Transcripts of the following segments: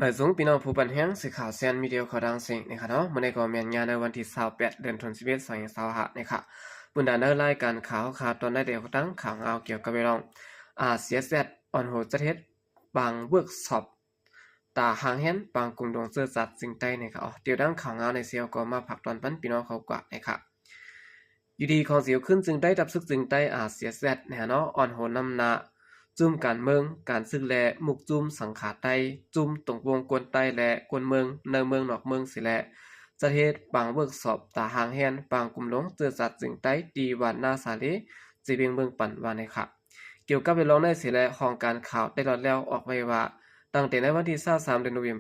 หมายสูงพี่น้องผู้บันแห้งสื่อข่าวเซียนมีเดียขอดังเสียงนะครับเนาะเมื่อในก่อเมียนงานในวันที่28เดือนธันวาคม2025นะครับบุญดาเนอร์รายการข่าวตอนได้เดียวตั้งข่าวเอาเกี่ยวกับเรื่องเสียเซตออนโหจะเทศบางเวิร์กช็อปตาหางเห็นบางกลุ่มดวงเสื้อสัตว์สิ่งใต้นะครับเดี๋ยวดังข่าวเอาในเซียวก็มาผักตอนปั้นพี่น้องเขากว่านะครับอยู่ดีของเสียวขึ้นจึงได้ดับซึกจึงได้เสียเซตเนี่ยเนาะออนโหนำนาจุ่มการเมืองการซึกแลมุกจุ่มสังขาไตจุ่มตรงวงกวนไตและกวนเมืองในเมืองนอกเมืองสิแลจะเฮ็ดบางเวิร์กช็อปตาหางแฮนบางกลุ่มหลงเจอสัตว์จึงไตดีวันนาสาเลจีเบียงเมืองปั่นวาในค่ะเกี่ยวกับเรื่องในสิแลของการข่าวได้รอดแล้วออกไว้ว่าตั้งแต่ในวันที่23เดือนธันวาคม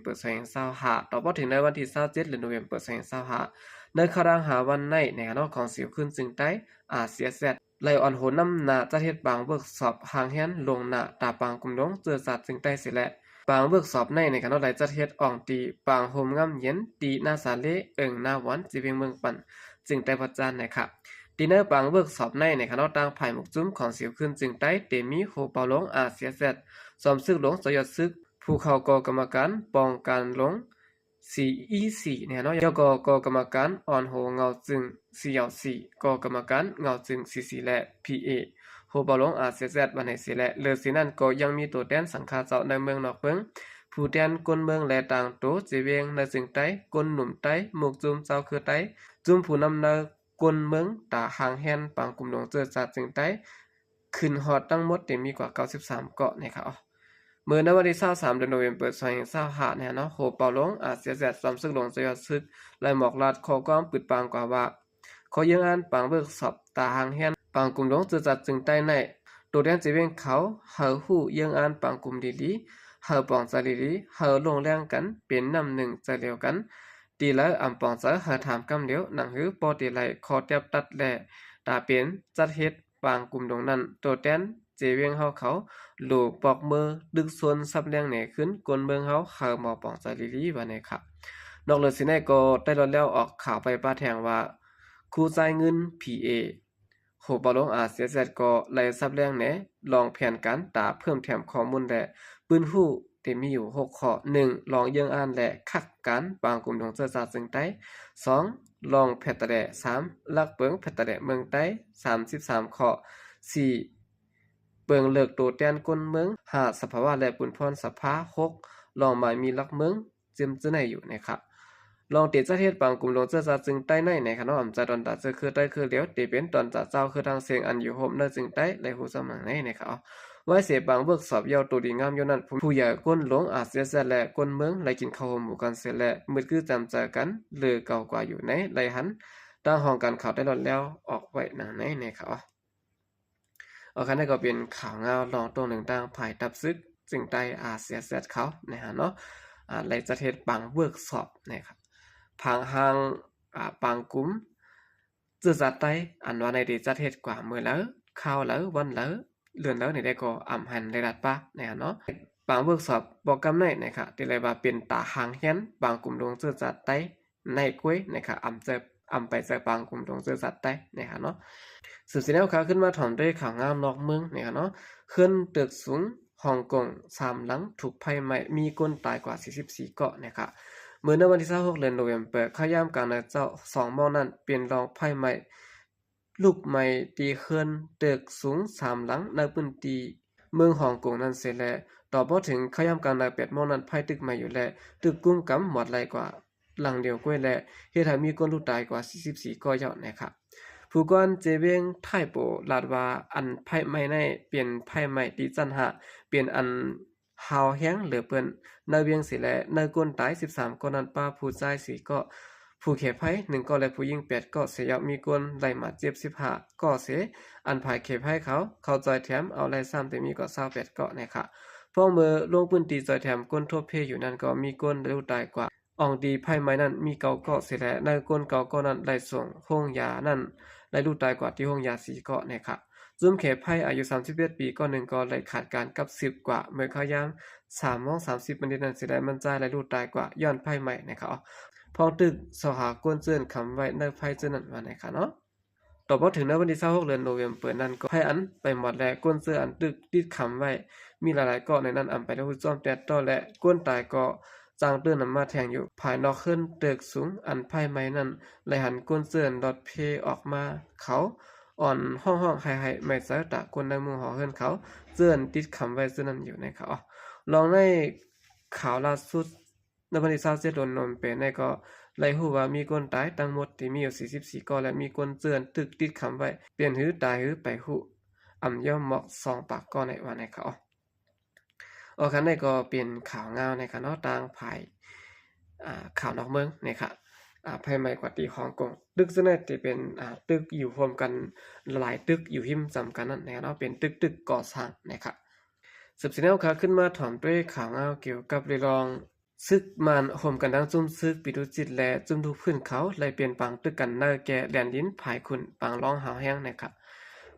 2025ต่อพอถึงในวันที่27เดือนธันวาคม2025ในครางหาวันในนอกของสิวขึ้นจึงไตเสียเซตไลออนโหนำนาจะเฮ็ดบางเวิร์กช็อปหางแฮนลงหน้าตาปางกุมลงเจอสัตว์จึงไต้สิแลบางเวิร์กช็อปในคณะไหลจะเฮ็ดอ่องตีปางโฮมงำเย็นตีหน้าสาเลหน้าวันจีเวียงเมืองปันจึงไต้พัดจานนะครับดีเนอร์บางเวิร์กช็อปในคณะต่างภายหมกจุ้มของสิวขึ้นจึงไต้เตมีโฮเปาลงเสียเซตสอมซึกหลงสยดซึกผู้เข้ากกรรมการป้องกันหลงCEC ยกกรรมการอ่อนโหเงาจึง4 4กรรมการเงาจึง44และ PA โฮบอลงเสียแซดวันไหนเสียและเลือสินั่นก็ยังมีตัวแทนสังฆาเจ้าในเมืองนอกเมืองผู้แทนกนเมืองและต่างโตจีเวียงในจึงใต้กนหนุ่มใต้หมกจุ่มเจ้าคือใต้จุ่มผู้นำในกนเมืองตาหางแฮนปางกลุ่มหลงเจอจัดจึงใต้ขึ้นฮอดทั้งหมดมีกว่า93เกาะนะครับเมื่อในวันที่23เดือนธันวาคม2025โฮเปาลงเสียแซดซ้ำซึกหลงสยดซึกและหมอกลาดขอความปิดปางกว่าว่าขอยังอ่านปางเบิกสอบตาหางแฮนปางกลุ่มหลงจะจัดจึงใต้ในตัวแดนจีเวียงเขาเฮาฮู้ยังอ่านปางกลุ่มดีลีเฮาปองใจดีลีเฮาลงแรงกันเป็นน้ำหนึ่งใจเดียวกันตีแล้วปองใจเฮาถามกำเดียวหนังหือปอตีไหลขอเตียบตัดแลตาเป็นจัดเฮ็ดปางกลุ่มดงนั้นตัวแดนเจเวียงเฮาเขาหลูปอกมือดึกส่วนซับแรงเหนขึ้นกวนเมืองเฮาเฮาหมอปองใจลีว่าในครับนอกเลยสิแน่ก็ได้รอดแล้วออกข่าวไปป้าแทงว่าครูจ่ายเงิน PA โหปอลงเสียเสร็จก็ไล่ซับแรงแหนลองแผนการตาเพิ่มแถมข้อมูลและปืนฮู้ที่มีอยู่6ข้อ1ลองยังอ่านและคักการบางกลุ่มของเสื้อสาจึงใต้2ลองแพทตะแด3ลักเปิงแพทตะแดเมืองใต้33ข้อ4เปิงเลิกโตแตนก้นเมือง5สภาวะและปุนพรสภา6ลองหมายมีลักเมืองจิมจะไหนอยู่นะครับลองติดจะเทศบางกลุ่มลงเสื้อสาจึงใต้ในคณะอำจะดอนตาจะคือใต้คือเลี้ยวติเป็นตอนจะเจ้าคือทางเสียงอันอยู่โฮมเนจึงใต้ในหูสมังในนะครับไว้เสียบางเบิกสอบเยาวตัวดีงามอยู่นั้นผู้ใหญ่ก้นหลงเสียและก้นเมืองไหลกินข้าวหมู่กันเสียและมืดคือจำเจอกันหรือเก่ากว่าอยู่ในไหลหันตั้งห้องการข่าวได้ลดแล้วออกไว้หนังในนะครับคันนี้ก็เป็นข่าวเงาลองตัวหนึ่งตั้งภายตับซึกจึงใต้เสียเสร็จเขานะฮะเนาะไหลจะเทศบางเวิร์กสอบนะครับพังหางปางกุ้มจื้อจัดไต้อันว่าในดีจะเทศกว่ามือแล้วข้าวแล้ววันแล้วเลื่อนแล้วในได้ก็หันได้รัดปะนะเนาะบางเวิร์กสอบบอกกำในนะครับที่เรียกว่าเป็นตาหางเฮียนบางกลุ่มดวงจื้อจัดไต้ในกล้วยนะครับไปเจอบางกลุ่มดวงจื้อจัดไต้นะครับเนาะสืบสิแนวข่าวขึ้นมาถอนด้วยข่าวงามนอกเมืองนะครับเนาะขึ้นตึกสูงฮ่องกง3หลังถูกไฟไหม้มีคนตายกว่า44เกาะนะครับเมื่อในวันที่26เดือนธันวาคมข้ายามกลางในเจ้า2หม้อนั้นเป็นรองไฟไหม้ลูกใหม่ตีเขื่อนตึกสูง3หลังในพื้นที่เมืองฮ่องกงนั้นเสร็จแล้วต่อพอถึงข้ายามกลางใน8หม้อนั้นไฟตึกใหม่อยู่แล้วตึกกุ้งกำหมดไหลกว่าหลังเดียวก้วยและเฮ็ดให้มีคนลูกตายกว่า44ก่อยอดนะครับผู้ก่อนเจเวงไทโปลาดว่าอันไฟไหม้ในเปลี่ยนไฟไหม้ตีจันหะเปลี่ยนอันหาวแห้งเหลือเปิ้นในเวียงสิและในก้นตาย13คนนั้นป้าผู้ชาย4ก็ผู้เขภัย1ก็และผู้หญิง8ก็เสียมีคนไหลมาเจ็บ15ก็เสอันภายเขภัยเขาจอยแถมเอาไหล3แต่มีก็28ก็นะครับพอเมื่อลงพื้นที่จอยแถมก้นทบเพอยู่นั้นก็มีคนรู้ตายกว่าอ่องดีไพ่ไม้นั้นมีเก่าเกาะเสียและในก้นเก่าก็นั้นได้ส่งห้องยานั้นได้รู้ตายกว่าที่ห้องยา4เกาะนะครับซุ่มเขไพ่อายุ31ปีก็1ก็เลยขาดการกับ10กว่าเมื่อเขายาม3:30 นนั้นสิได้มันจ่ายและรู้ตายกว่าย้อนไพ่ใหม่นะครับพองตึกสหากวนเจิ้นคำไว้ในไพ่เจิ้นนั้นว่านะครับเนาะต่อพอถึงในวันที่26เดือนธันวาคมนั้นก็ไพ่อันไปหมดและกวนเจิ้นอันตึกติดคำไว้มีหลายๆเกาะในนั้นไปแล้วจ้อมแต่ต่อและกวนตายก็ จางเตือนนำมาแทงอยู่ภายนอกขึ้นตึกสูงอันไพ่ไม้นั้นไหลหันก้นเสื่อนดอดเพออกมาเขาอ่อนห้องไห้ไม่ใส่ตะก้นในมือหอขึ้นเขาเสื่อนติดคำไว้ซึ่งนั้นอยู่ในเขาลองในข่าวล่าสุดในวันที่27โดนนนเป็นในก็ไล่ฮู้ว่ามีคนตายทั้งหมดที่มีอยู่44ก่อและมีคนเสื่อนตึกติดคำไว้เปลี่ยนหือตายหือไปฮู้ย่อมเหมาะ2 ปากก่อนในวันในเขาคันนี้ก็เป็นข่าวงาวในค่ะเนาะต่างภายข่าวนอกเมืองนะครับภายใหม่กว่าที่ฮ่องกงตึกซึ่งน่ะที่เป็นตึกอยู่รวมกันหลายตึกอยู่หิมสำกันนั่นนะครับเนาะเป็นตึกก่อสร้างนะครับสืบสิแนวค่ะขึ้นมาถอมด้วยข่าวงาวเกี่ยวกับเรื่องซึกมันรวมกันทั้งจุ่มซึกปิดุจิตและจุ่มทุกพื้นเขาเลยเปลี่ยนปังตึกกันเนอแก่แดนดินภายคุณปังร้องหาวแห้งนะครับ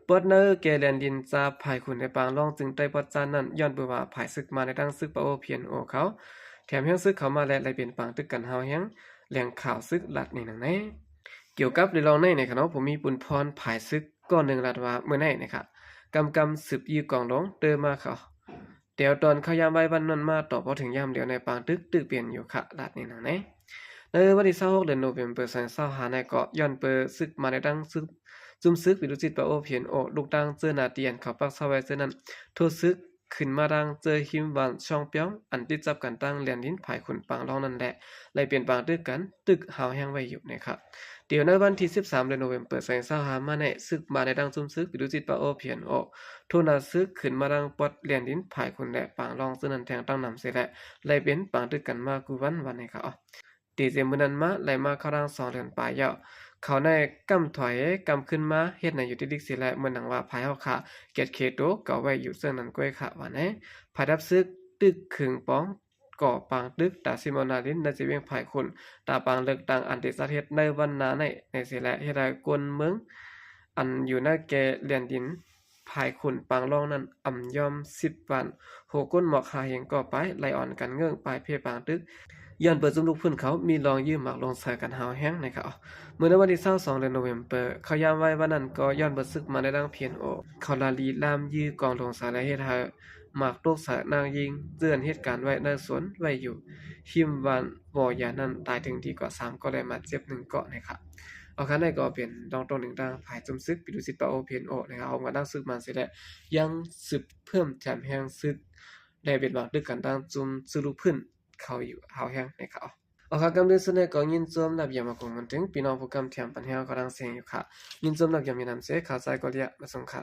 ปอดเนอแก่แดนดินจะภายคุณในปางร้องจึงได้ปอดจานนั้นย้อนไปว่าภายซึกมาในดังซึกปะโอเพียนโอเขาแถมยังซึกเขามาและเลยเปลี่ยนปังตึกกันหาวแห้งแหล่งข่าวซึกลัดนี่หนังแน่เกี่ยวกับเรื่องในนะครับเนาะผมมีปุนพรภายซึกก้อนหนึ่งลัดว่าเมื่อไหร่นะครับกำสืบยืกองลงเติมมาเขาเดี๋ยวตอนเขายามไว้วันนั้นมาต่อพอถึงยามเดียวในปางตึกเปลี่ยนอยู่ค่ะลัดนี่หนังแน่ในวันที่26เดือนโนเวมเบอร์2025ในก็ย้อนเปิดซึกมาในดังซึกจุ่มซึกปิดุจิตปะโอเพียนโอลูกดังเจอนาเตียนเขาปักซาไว้เจอนั้นโทษซึกขึ้นมาดังเจอหิมวันช่องเปียงอันติดจับกันตั้งเลียนลิ้นภายขุนปังร้องนั่นแหละเลยเปลี่ยนปางตึกกันตึกหาวแห้งไว้อยู่นะครับเดี๋ยวในวันที่13เดือนโนเวมเบอร์2025มาในซึกมาในดังจุ่มซึกปิดุจิตปะโอเพียนโอโทนาซึกขึ้นมาดังปอดเลียนลิ้นภายขุนและปังร้องซึ่งนั้นแทงตั้งนำเสียและเลยเปลี่ยนปางตึกกันมากูวันนะครับตีเจมื้อนั้นมาไหลมาเข้าดัง2เดือนปลายยาวเขาในกำถอยกำขึ้นมาเฮ็ดในอยู่ที่ดิกสิและเหมือนหนังว่าภายเฮาค่ะเกียรติเคโตเก่าไว้อยู่เสื้อนั้นก้อยค่ะว่าแน่ภายดับซึกตึกขึงป้องก่อปางตึกตาซิมอนาลินในสิเวียงภายคุณตาปางเลิกต่างอันติสาเหตุในวันนาในสิและเฮ็ดให้กวนเมืองอันอยู่ในแก่เลียนดินภายคุณปางรองนั้นยอม10วันโหก้นหมอกหาเฮงก่อไปไล่อ่อนกันเงื่องปลายเพปางตึกย้อนเปิดจุ่มลูกพื้นเขามีรองยืมหมากลงใส่กันหาวแห้งนะครับเมื่อในวันที่22เดือนโนเวมเบอร์เขายามไว้วันนั้นก็ย้อนเปิดซึกมาในดังเพียนโอเขาลาลีลามยื้อกองลงสายและเฮ็ดให้หมากโตกสายนางยิงเตือนเหตุการณ์ไว้ในสวนไว้อยู่หิมวันบ่อยานั้นตายถึงดีกว่า3ก็ได้มาเจ็บ1เกาะนะครับคันได้ก็เป็นดองตรงหนึ่งดังภายจุ่มซึกปิดุสิตปะโอเพียนโอนะครับเอามาดังซึกมันสิและยังสืบเพิ่มแถมแห้งซึกได้เป็นบางดึกกันดังจุ่มซึลูกพื้นเขาอยู่หาวแห้งนะครับค่ะกำลังเสนอก็ยินจมนับยามมาคงมันถึงพี่น้องผู้กำเทียมปัญหาก็ดังเสียงอยู่ค่ะยินจมนับยามมีนำเสข่าวสารก็เรียกมาส่งค่ะ